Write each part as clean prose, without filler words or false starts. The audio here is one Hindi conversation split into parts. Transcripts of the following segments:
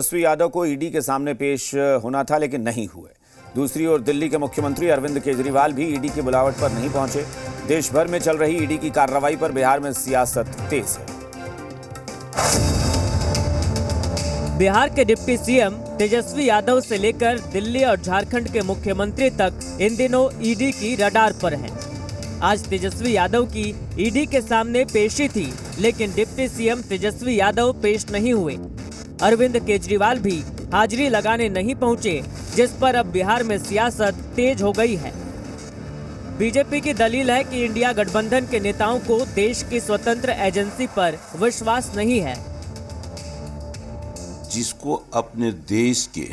तेजस्वी यादव को ईडी के सामने पेश होना था, लेकिन नहीं हुए। दूसरी ओर दिल्ली के मुख्यमंत्री अरविंद केजरीवाल भी ईडी की बुलावट पर नहीं पहुंचे। देश भर में चल रही ईडी की कार्रवाई पर बिहार में सियासत तेज है। बिहार के डिप्टी सीएम तेजस्वी यादव से लेकर दिल्ली और झारखंड के मुख्यमंत्री तक इन दिनों ईडी की रडार पर हैं। आज तेजस्वी यादव की ईडी के सामने पेशी थी, लेकिन डिप्टी सीएम तेजस्वी यादव पेश नहीं हुए। अरविंद केजरीवाल भी हाजिरी लगाने नहीं पहुंचे, जिस पर अब बिहार में सियासत तेज हो गई है। बीजेपी की दलील है कि इंडिया गठबंधन के नेताओं को देश की स्वतंत्र एजेंसी पर विश्वास नहीं है। जिसको अपने देश के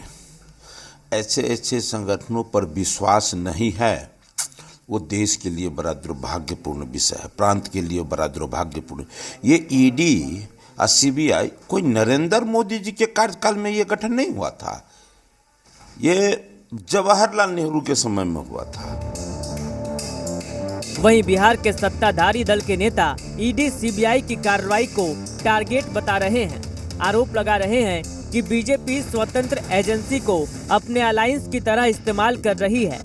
ऐसे संगठनों पर विश्वास नहीं है, वो देश के लिए बड़ा दुर्भाग्यपूर्ण विषय है, प्रांत के लिए बड़ा दुर्भाग्यपूर्ण। ये ईडी और सीबीआई कोई नरेंद्र मोदी जी के कार्यकाल में ये गठन नहीं हुआ था, ये जवाहरलाल नेहरू के समय में हुआ था। वहीं बिहार के सत्ताधारी दल के नेता ईडी सीबीआई की कार्रवाई को टारगेट बता रहे हैं। आरोप लगा रहे हैं कि बीजेपी स्वतंत्र एजेंसी को अपने अलायंस की तरह इस्तेमाल कर रही है।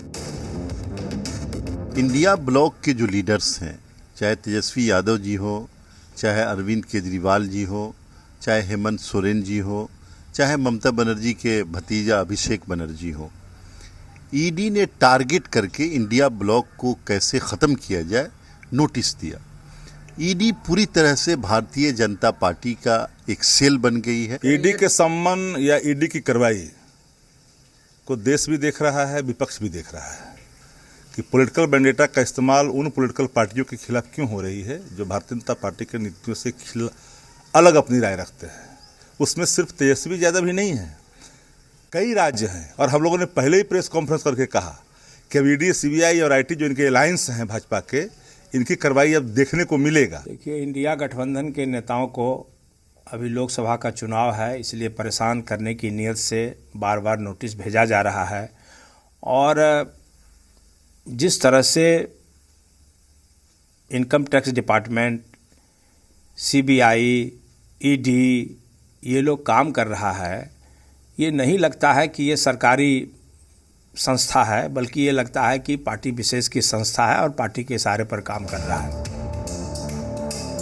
इंडिया ब्लॉक के जो लीडर्स हैं, चाहे तेजस्वी यादव जी हो, चाहे अरविंद केजरीवाल जी हो, चाहे हेमंत सोरेन जी हो, चाहे ममता बनर्जी के भतीजा अभिषेक बनर्जी हो, ईडी ने टारगेट करके इंडिया ब्लॉक को कैसे ख़त्म किया जाए नोटिस दिया। ईडी पूरी तरह से भारतीय जनता पार्टी का एक सेल बन गई है। ईडी के सम्मान या ईडी की कार्रवाई को देश भी देख रहा है, विपक्ष भी देख रहा है कि पॉलिटिकल वेंडेटा का इस्तेमाल उन पॉलिटिकल पार्टियों के खिलाफ क्यों हो रही है जो भारतीय जनता पार्टी के नीतियों से अलग अपनी राय रखते हैं। उसमें सिर्फ तेजस्वी यादव ही नहीं है, कई राज्य हैं। और हम लोगों ने पहले ही प्रेस कॉन्फ्रेंस करके कहा कि अब ईडी, सीबीआई और आईटी जो इनके अलायंस हैं भाजपा के, इनकी कार्रवाई अब देखने को मिलेगा। देखिए, इंडिया गठबंधन के नेताओं को अभी लोकसभा का चुनाव है, इसलिए परेशान करने की नीयत से बार बार नोटिस भेजा जा रहा है। और जिस तरह से income tax department, CBI, ED ये लोग काम कर रहा है, ये नहीं लगता है कि ये सरकारी संस्था है, बल्कि ये लगता है कि पार्टी विशेष की संस्था है और पार्टी के इशारे पर काम कर रहा है।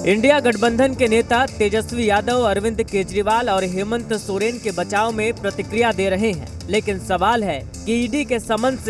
इंडिया गठबंधन के नेता तेजस्वी यादव अरविंद केजरीवाल और हेमंत सोरेन के बचाव में प्रतिक्रिया दे रहे हैं, लेकिन सवाल है कि ईडी के समन से